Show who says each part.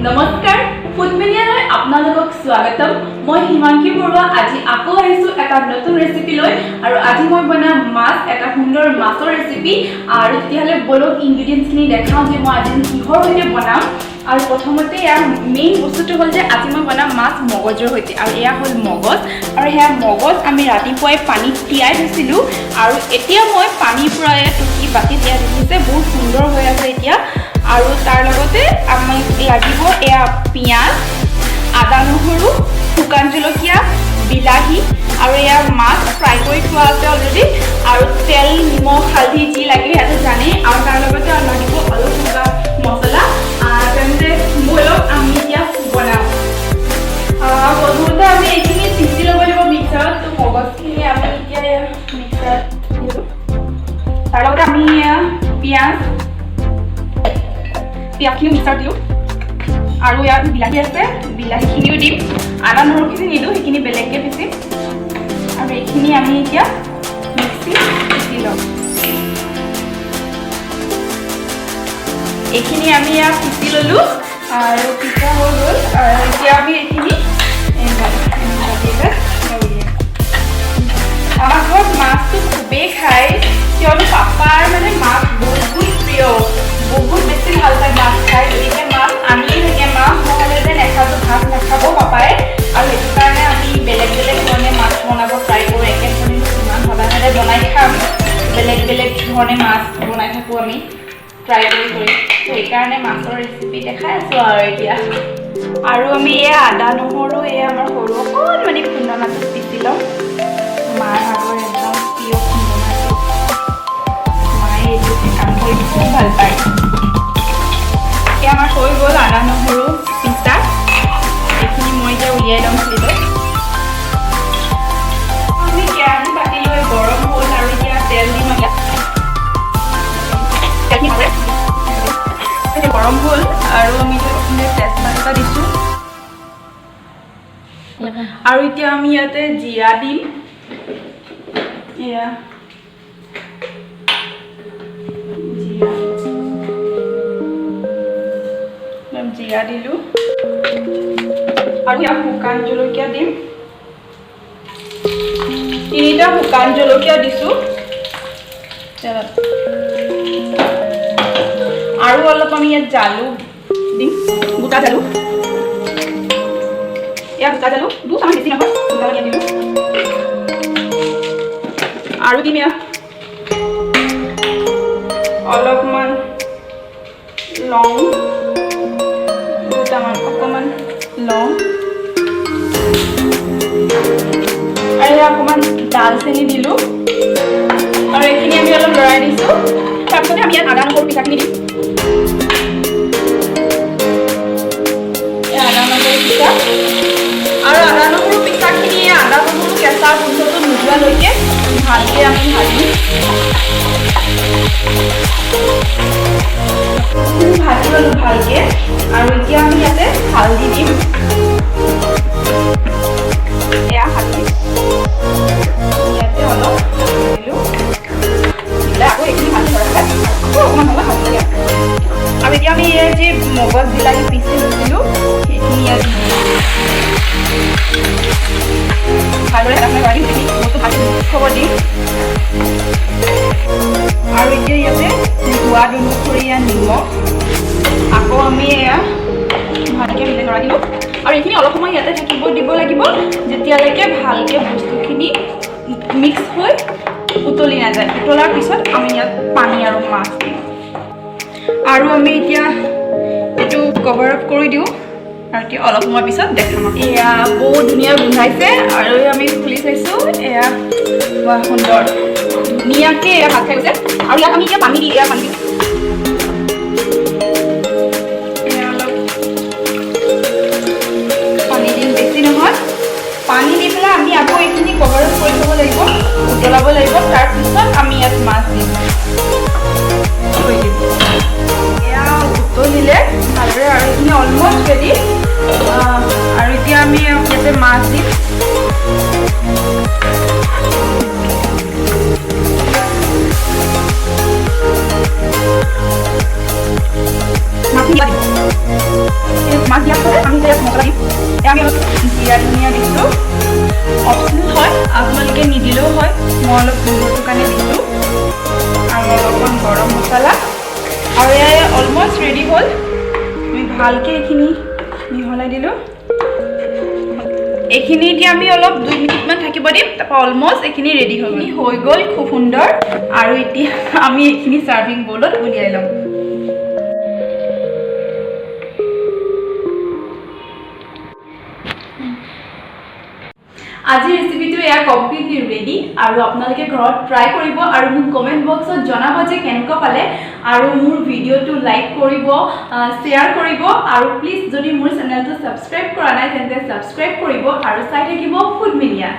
Speaker 1: নমস্কাৰ ফুডমেনিয়ালৈ আপোনালোকক স্বাগতম মই হিমাংকি বৰুৱা আজি আকৌ আহিছো এটা নতুন ৰেচিপি লৈ আৰু আজি মই বনাম মাছ এটা সুন্দৰ মাছৰ ৰেচিপি আৰু তেতিয়াহলে বলক ইনগ্ৰেডিয়েন্টছখিনি দেখাও যে মই আজি কিহৰ সৈতে বনাম আৰু প্ৰথমতে ইয়াৰ মেইন বস্তুটো হ'ল যে আজি মই বনাম মাছ মগজৰ সৈতে আৰু এয়া হ'ল মগজ আৰু হেয়া মগজ আমি ৰাতিপুৱাই পানীত তিয়াই থৈছিলোঁ আৰু এতিয়া মই পানীৰ পৰা টুকি বাতি তিয়াই থৈছে বহুত সুন্দৰ হৈ আছে এতিয়া আৰু তাৰ লগতে আমাক লাগিব এয়া পিঁয়াজ আদা নহৰু শুকান জলকীয়া বিলাহী আৰু এয়া মাছ ফ্ৰাই কৰি থোৱা আছে অলৰেডি আৰু তেল নিমখ হালধি যি লাগে সেইটো জানেই আৰু তাৰ লগতে লাগিব অলপ কিবা মছলা তেন্তে বলক আমি এতিয়া বনাওঁ প্ৰথমতে আমি এইখিনি পিচি ল'ব লাগিব মিক্সাৰত তো মগজখিনি আমি এতিয়া মিক্সাৰত তাৰ লগতে আমি পিঁয়াজখিনি মিক্সাৰত দিলোঁ আৰু ইয়াত বিলাহী আছে বিলাহীখিনিও দিম আদা নহৰুখিনি নিদিওঁ সেইখিনি বেলেগকৈ পিচিম আৰু এইখিনি আমি এতিয়া মিক্সিত পিচি ল'ম এইখিনি আমি ইয়াত পিচি ল'লোঁ আৰু পিছা হৈ গ'ল আৰু এতিয়া আমি এইখিনি আমাৰ ঘৰত মাছটো খুবেই খায় কিয়নো পাপাৰ মানে মাছ বহুত প্ৰিয় বহুত বেছি ভাল পায় মাছ খাই গতিকে মাছ আনিয়ে থাকে মাছ নহ'লে যে নেখাটো ভাত নাখাব পাপাই আৰু সেইটো কাৰণে আমি বেলেগ বেলেগ ধৰণে মাছ বনাব ট্ৰাই কৰোঁ একেধৰণে ইমান সদায় সদায় বনাই খাম বেলেগ বেলেগ ধৰণে মাছ বনাই থাকোঁ আমি ট্ৰাই কৰি সেইকাৰণে মাছৰ ৰেচিপি দেখাই আছোঁ আৰু এতিয়া আৰু আমি এয়া আদা নহৰু এয়া আমাৰ সৰু অকণমানি খুন্দনাটো পিচি ল'ম মাৰ আগৰ একদম প্ৰিয় খুন্দনাটো মায়ে এইটো কাম কৰি খুব ভাল পায় এতিয়া আমাৰ হৈ গ'ল আদা নহৰু পিছা এইখিনি মই এতিয়া উলিয়াই ল'ম প্লেটত আমি কেৰাহী পাতি লৈ গৰম হ'ল আৰু এতিয়া তেল দিম গৰম হ'ল আৰু আমি তেজপাত এটা দিছোঁ আৰু এতিয়া আমি ইয়াতে জিৰা দিম এয়া জিৰা দিলোঁ আৰু ইয়াত শুকান জলকীয়া দিম 3টা শুকান জলকীয়া দিছোঁ আৰু অলপ আমি ইয়াত জালুক দিম গোটা জালুক ইয়াত গোটা জালুক দুটামান বেছি নহয় দুটামান ইয়াত দিলোঁ আৰু দিম ইয়াত অলপমান লং দুটামান অকণমান লং আৰু অকণমান দালচেনি দিলোঁ আৰু এইখিনি আমি অলপ লৰাই দিছোঁ তাৰপিছতে আমি ইয়াত আদা নহৰু পিঠাখিনি দিম আদা নহৰু পিঠা আৰু আদা নহৰু পিঠাখিনি আদা নহৰু কেঁচা গোন্ধটো নোযোৱালৈকে ভালকৈ আমি ভাজিম ভাজি ল'লোঁ ভালকৈ আৰু এতিয়া আমি ইয়াতে হালধি দিম এয়া হালধি ইয়াতে অলপ দিলোঁ আকৌ এইখিনি ভাজি লগাই আকৌ অকণমান অলপ ভাজি দিয়া আৰু এতিয়া আমি এই যে মগজ বিলাহী পিচি লৈছিলোঁ সেইখিনি ইয়াত ভালদৰে আপোনাৰ ভাজি দিম বস্তু ভাজি থ'ব দিম আৰু এতিয়া ইয়াতে সোৱাদ অনুসৰি নিমখ আকৌ আমি এয়া ভালকৈ মিলাই লৰাই দিলোঁ আৰু এইখিনি অলপ সময় ইয়াতে থাকিব দিব লাগিব যেতিয়ালৈকে ভালকৈ বস্তুখিনি মিক্স হৈ উতলি নাযায় উতলাৰ পিছত আমি ইয়াত পানী আৰু মাছ দিম আৰু আমি এতিয়া এইটো কভাৰ আপ কৰি দিওঁ আৰু এতিয়া অলপ সময় পিছত দেখাম এয়া বহুত ধুনীয়া গোন্ধাইছে আৰু আমি খুলি চাইছোঁ এয়া সুন্দৰ ধুনীয়াকৈ এয়া ভাত খাই গৈছে আৰু ইয়াত আমি এতিয়া পানী দিম অলপ পানী দিম বেছি নহয় পানী দি পেলাই আমি আকৌ এইখিনি কভাৰ আপ কৰি থ'ব লাগিব উতলাব লাগিব তাৰপিছত আমি ইয়াত মাছ দিম এয়া উতলিলে ভালদৰে আৰু এইখিনি অলমষ্ট ৰেডি আৰু এতিয়া আমি ইয়াতে মাছ দিম মাছ দিয়াৰ পিছত আমি এতিয়া মছলা দিম আমি অলপ জিৰা ধনিয়া দিছোঁ অপশ্যনেল হয় আপোনালোকে নিদিলেও হয় মই অলপ গোন্ধটোৰ কাৰণে দিছোঁ আৰু অলপমান গৰম মছলা আৰু এয়া অলমষ্ট ৰেডি হ'ল আমি ভালকৈ এইখিনি মিহলাই দিলোঁ এইখিনি এতিয়া আমি অলপ 2 মিনিটমান থাকিব দিম তাৰপৰা অলমষ্ট এইখিনি ৰেডি হৈ গ'ল খুব সুন্দৰ আৰু এতিয়া আমি এইখিনি চাৰ্ভিং বলত উলিয়াই ল'ম আজি ৰেচিপিটো এয়া কমপ্লিটলি ৰেডি আৰু আপোনালোকে ঘৰত ট্ৰাই কৰিব আৰু মোক কমেণ্ট বক্সত জনাব যে কেনেকুৱা পালে আৰু মোৰ ভিডিঅ'টো লাইক কৰিব শ্বেয়াৰ কৰিব আৰু প্লিজ যদি মোৰ চেনেলটো ছাবস্ক্ৰাইব কৰা নাই তেন্তে ছাবস্ক্ৰাইব কৰিব আৰু চাই থাকিব ফুড মিডিয়া